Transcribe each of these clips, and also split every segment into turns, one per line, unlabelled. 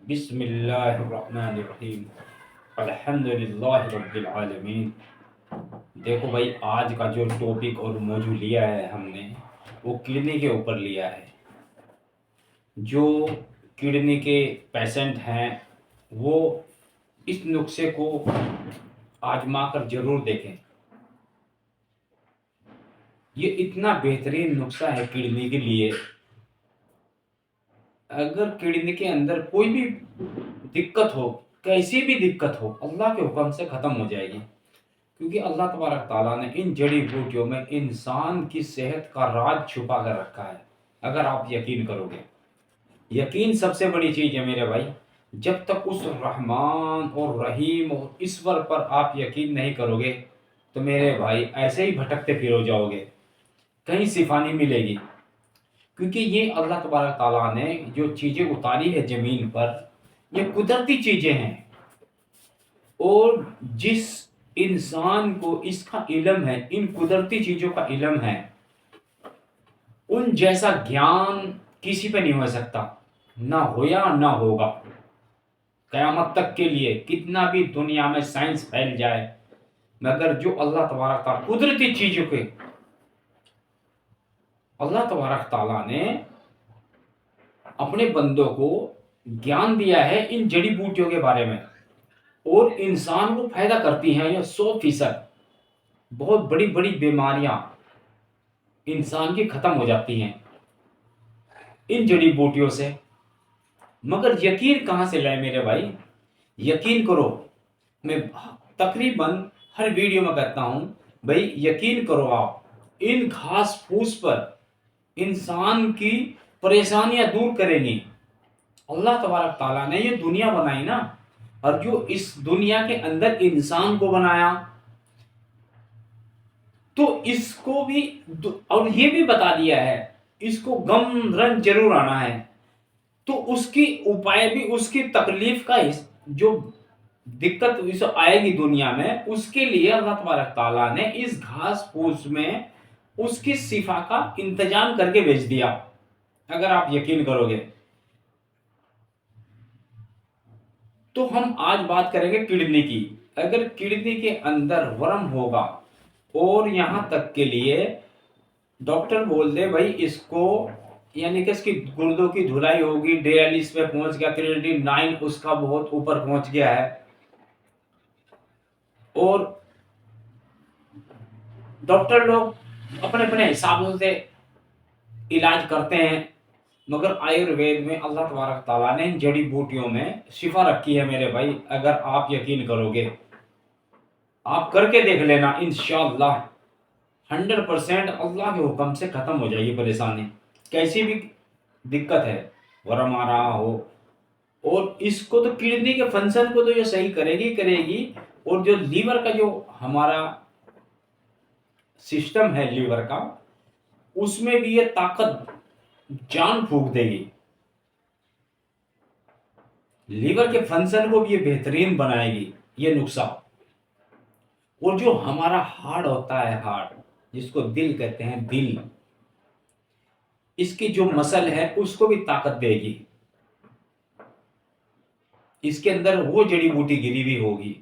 बिस्मिल्लाहिर्रहमानिर्रहीम। अल्हम्दुलिल्लाहि रब्बिल आलमीन। देखो भाई, आज का जो टॉपिक और मौजू लिया है हमने, वो किडनी के ऊपर लिया है। जो किडनी के पेशेंट हैं वो इस नुस्खे को आजमा कर जरूर देखें। ये इतना बेहतरीन नुस्खा है किडनी के लिए। अगर किडनी के अंदर कोई भी दिक्कत हो, कैसी भी दिक्कत हो, अल्लाह के हुक्म से ख़त्म हो जाएगी। क्योंकि अल्लाह तबारक ताला ने इन जड़ी बूटियों में इंसान की सेहत का राज छुपा कर रखा है। अगर आप यकीन करोगे, यकीन सबसे बड़ी चीज़ है मेरे भाई। जब तक उस रहमान और रहीम और ईश्वर पर आप यकीन नहीं करोगे तो मेरे भाई ऐसे ही भटकते फिर जाओगे, कहीं शिफा नहीं मिलेगी। क्योंकि ये अल्लाह तबारक ताला ने जो चीज़ें उतारी है ज़मीन पर, ये कुदरती चीज़ें हैं। और जिस इंसान को इसका इल्म है, इन कुदरती चीज़ों का इल्म है, उन जैसा ज्ञान किसी पे नहीं हो सकता, ना होया ना होगा क़यामत तक के लिए। कितना भी दुनिया में साइंस फैल जाए, मगर जो अल्लाह तबारक ताला कुदरती चीज़ों के अल्लाह तबारक ताला ने अपने बंदों को ज्ञान दिया है इन जड़ी बूटियों के बारे में, और इंसान को फायदा करती हैं ये 100%। बहुत बड़ी बड़ी बीमारियां इंसान की खत्म हो जाती हैं इन जड़ी बूटियों से। मगर यकीन कहाँ से लाए मेरे भाई? यकीन करो, मैं तकरीबन हर वीडियो में कहता हूं, भाई यकीन करो। आप इन घास फूस पर इंसान की परेशानियां दूर करेंगी। अल्लाह तबारक ताला ने ये दुनिया बनाई ना, और जो इस दुनिया के अंदर इंसान को बनाया, तो इसको भी और ये भी बता दिया है इसको गम रंग जरूर आना है। तो उसकी उपाय भी, उसकी तकलीफ का जो दिक्कत इसे आएगी दुनिया में, उसके लिए अल्लाह तबारक ताला ने इस घास फूस में उसकी शिफा का इंतजाम करके भेज दिया। अगर आप यकीन करोगे तो हम आज बात करेंगे किडनी की। अगर किडनी के अंदर वर्म होगा, और यहां तक के लिए डॉक्टर बोल दे भाई इसको, यानी कि इसकी गुर्दों की धुलाई होगी, डायलिसिस पे पहुंच गया, क्रिएटिनिन 9 उसका बहुत ऊपर पहुंच गया है, और डॉक्टर लोग अपने अपने हिसाबों से इलाज करते हैं। मगर आयुर्वेद में अल्लाह तबारक ताला ने इन जड़ी बूटियों में शिफा रखी है मेरे भाई। अगर आप यकीन करोगे, आप करके देख लेना, इंशाअल्लाह 100% अल्लाह के हुक्म से खत्म हो जाएगी परेशानी। कैसी भी दिक्कत है, वरम आ रहा हो, और इसको तो किडनी के फंक्शन को तो ये सही करेगी करेगी। और जो लीवर का जो हमारा सिस्टम है लीवर का, उसमें भी ये ताकत जान फूंक देगी। लीवर के फंक्शन को भी ये बेहतरीन बनाएगी ये नुस्खा। और जो हमारा हार्ट होता है, हार्ट जिसको दिल कहते हैं, दिल, इसकी जो मसल है उसको भी ताकत देगी। इसके अंदर वो जड़ी बूटी गिरी हुई होगी।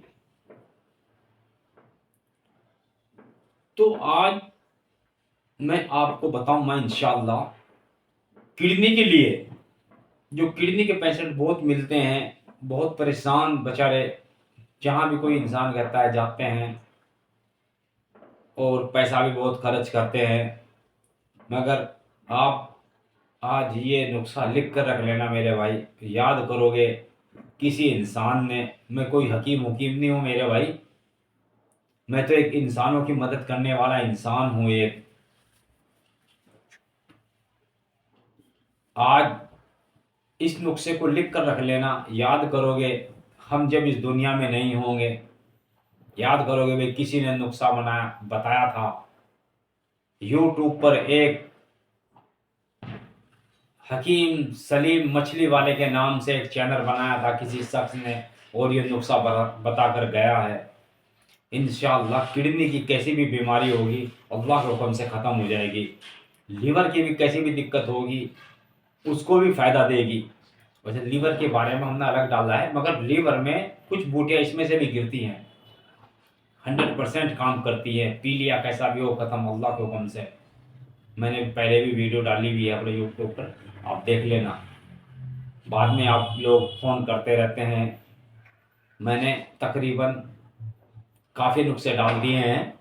तो आज मैं आपको बताऊंगा इंशाअल्लाह किडनी के लिए। जो किडनी के पेशेंट बहुत मिलते हैं, बहुत परेशान बेचारे, जहां भी कोई इंसान रहता है जाते हैं, और पैसा भी बहुत खर्च करते हैं। मगर आप आज ये नुस्खा लिख कर रख लेना मेरे भाई। याद करोगे किसी इंसान ने, मैं कोई हकीम हुकीम नहीं हूँ मेरे भाई, मैं तो एक इंसानों की मदद करने वाला इंसान हूँ एक। आज इस नुस्खे को लिख कर रख लेना। याद करोगे, हम जब इस दुनिया में नहीं होंगे, याद करोगे भाई किसी ने नुस्खा बनाया, बताया था। यूट्यूब पर एक हकीम सलीम मछली वाले के नाम से एक चैनल बनाया था किसी शख्स ने, और ये नुस्खा बता कर गया है। इंशाअल्लाह किडनी की कैसी भी बीमारी होगी अल्लाह के हुक्म से ख़त्म हो जाएगी। लीवर की भी कैसी भी दिक्कत होगी उसको भी फ़ायदा देगी। वैसे लीवर के बारे में हमने अलग डाला है, मगर लीवर में कुछ बूटियाँ इसमें से भी गिरती हैं, 100% काम करती है। पी लिया कैसा भी हो, खत्म अल्लाह के हुक्म से। मैंने पहले भी वीडियो डाली हुई है अपने यूट्यूब पर, आप देख लेना। बाद में आप लोग फ़ोन करते रहते हैं, मैंने तकरीबन काफ़ी नुस्खे डाल दिए हैं,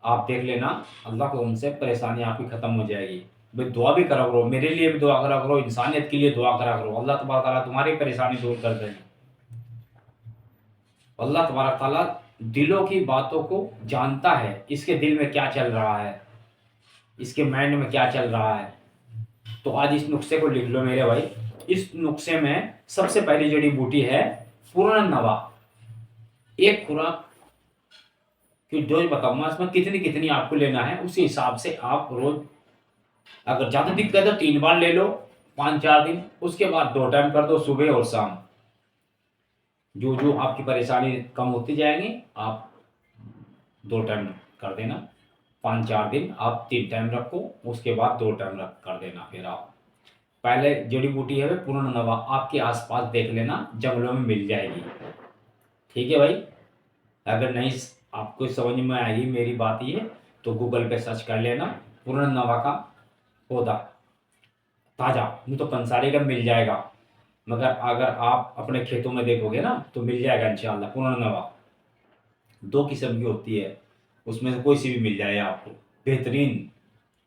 आप देख लेना। अल्लाह के हुक्म से परेशानी आपकी ख़त्म हो जाएगी। भाई दुआ भी करा करो, मेरे लिए भी दुआ करा करो, इंसानियत के लिए दुआ करा करो, अल्लाह तबारक ताला तुम्हारी परेशानी दूर कर देंगे। अल्लाह तबारक ताला दिलों की बातों को जानता है, इसके दिल में क्या चल रहा है, इसके माइंड में क्या चल रहा है। तो आज इस नुस्खे को लिख लो मेरे भाई। इस नुस्खे में सबसे पहली जड़ी बूटी है पूर्ण नवा। एक खुराक की डोज बताऊंगा, इसमें कितनी कितनी आपको लेना है, उसी हिसाब से आप रोज, अगर ज़्यादा दिक्कत है तो 3 बार ले लो 5-4 दिन, उसके बाद 2 टाइम कर दो, सुबह और शाम। जो जो आपकी परेशानी कम होती जाएगी, आप 2 टाइम कर देना। 5-4 दिन आप 3 टाइम रखो, उसके बाद 2 टाइम रख कर देना। फिर आप पहले जड़ी बूटी है पूर्ण नवा, आपके आसपास देख लेना, जंगलों में मिल जाएगी। ठीक है भाई। अगर नहीं आपको समझ में आएगी मेरी बात ये, तो गूगल पे सर्च कर लेना पूर्ण नवा का पौधा ताज़ा, नहीं तो पंसारी का मिल जाएगा, मगर अगर आप अपने खेतों में देखोगे ना तो मिल जाएगा इंशाल्लाह। पूर्ण नवा 2 किस्म की होती है, उसमें से कोई सी भी मिल जाए आपको। बेहतरीन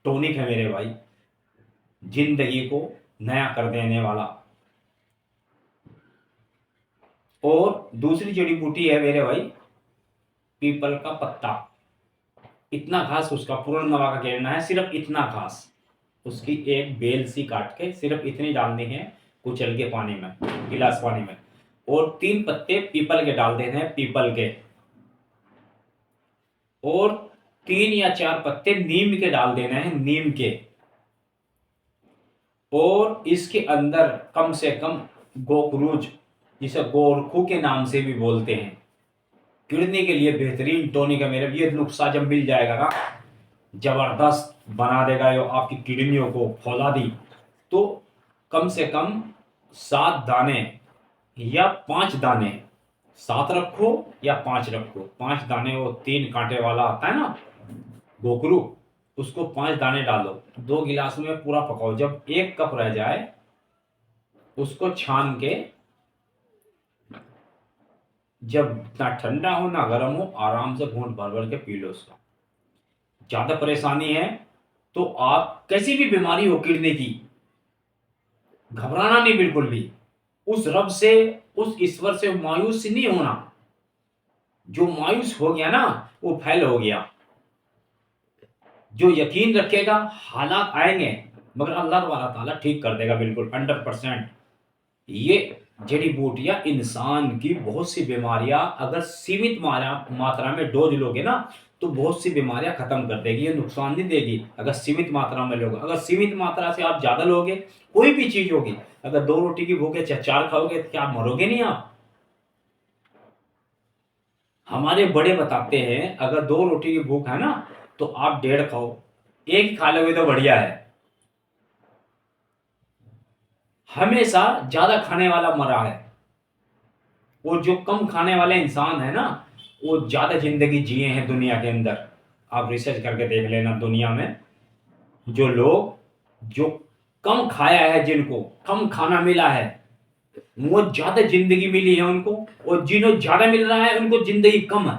टॉनिक है मेरे भाई, जिंदगी को नया कर देने वाला। और दूसरी जड़ी बूटी है मेरे भाई पीपल का पत्ता। इतना घास उसका पूर्ण नवा का घेरना है, सिर्फ इतना घास, उसकी एक बेल सी काट के सिर्फ इतनी डालनी है, कुचल के पानी में, गिलास पानी में। और 3 पत्ते पीपल के डाल देने हैं, पीपल के। और 3 या 4 पत्ते नीम के डाल देने हैं, नीम के। और इसके अंदर कम से कम गोखरूज, जिसे गोरखू के नाम से भी बोलते हैं, किडनी के लिए बेहतरीन टॉनिक है मेरे। ये नुस्खा जब मिल जाएगा ना, जबरदस्त बना देगा, ये आपकी किडनियों को फौला दी। तो कम से कम 7 दाने या 5 दाने, 7 रखो या 5 रखो, 5 दाने, वो 3 कांटे वाला आता है ना गोखरू, उसको 5 दाने डालो, 2 गिलास में पूरा पकाओ। जब 1 कप रह जाए उसको छान के, जब ना ठंडा हो ना गर्म हो, आराम से घूंट भर भर के पी लो उसका। ज्यादा परेशानी है तो आप, कैसी भी बीमारी हो किडनी की, घबराना नहीं बिल्कुल भी। उस रब से, उस ईश्वर से मायूस नहीं होना। जो मायूस हो गया ना वो फैल हो गया। जो यकीन रखेगा, हालात आएंगे मगर अल्लाह ताला ठीक कर देगा बिल्कुल 100%। ये जड़ी बूटियां इंसान की बहुत सी बीमारियां, अगर सीमित मात्रा में डोज लोगे ना तो बहुत सी बीमारियां खत्म कर देगी, ये नुकसान नहीं देगी अगर सीमित मात्रा में लोगे। अगर सीमित मात्रा से आप ज्यादा लोगे, कोई भी चीज होगी, अगर 2 रोटी की भूख है 4 खाओगे तो क्या मरोगे नहीं आप? हमारे बड़े बताते हैं अगर 2 रोटी की भूख है ना तो आप 1.5 खाओ, 1 ही खा लोगे तो बढ़िया है। हमेशा ज्यादा खाने वाला मरा है, और जो कम खाने वाले इंसान है ना वो ज्यादा जिंदगी जिए हैं दुनिया के अंदर। आप रिसर्च करके देख लेना, दुनिया में जो लोग जो कम खाया है, जिनको कम खाना मिला है, वो ज्यादा जिंदगी मिली है उनको, और जिन्हें ज्यादा मिल रहा है उनको जिंदगी कम है,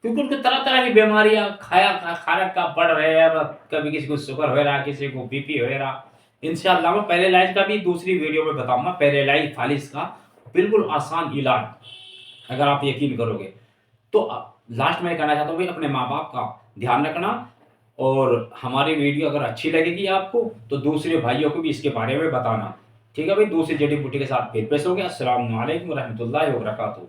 क्योंकि उनको तरह तरह की बीमारियां खाया का पड़ रहे हैं। कभी किसी को शुगर हो रहा, किसी को बीपी हो रहा। इंशाल्लाह मैं पैरालाइज का भी दूसरी वीडियो में बताऊंगा, पैरालाइज फालिस का बिल्कुल आसान इलाज, अगर आप यकीन करोगे तो। लास्ट में कहना चाहता हूँ भाई, अपने माँ बाप का ध्यान रखना, और हमारी वीडियो अगर अच्छी लगेगी आपको तो दूसरे भाइयों को भी इसके बारे में बताना। ठीक है भाई, दूसरी जड़ी बूटी के साथ फिर पेश हो गया। अस्सलाम वालेकुम रहमतुल्लाहि व बरकातहू।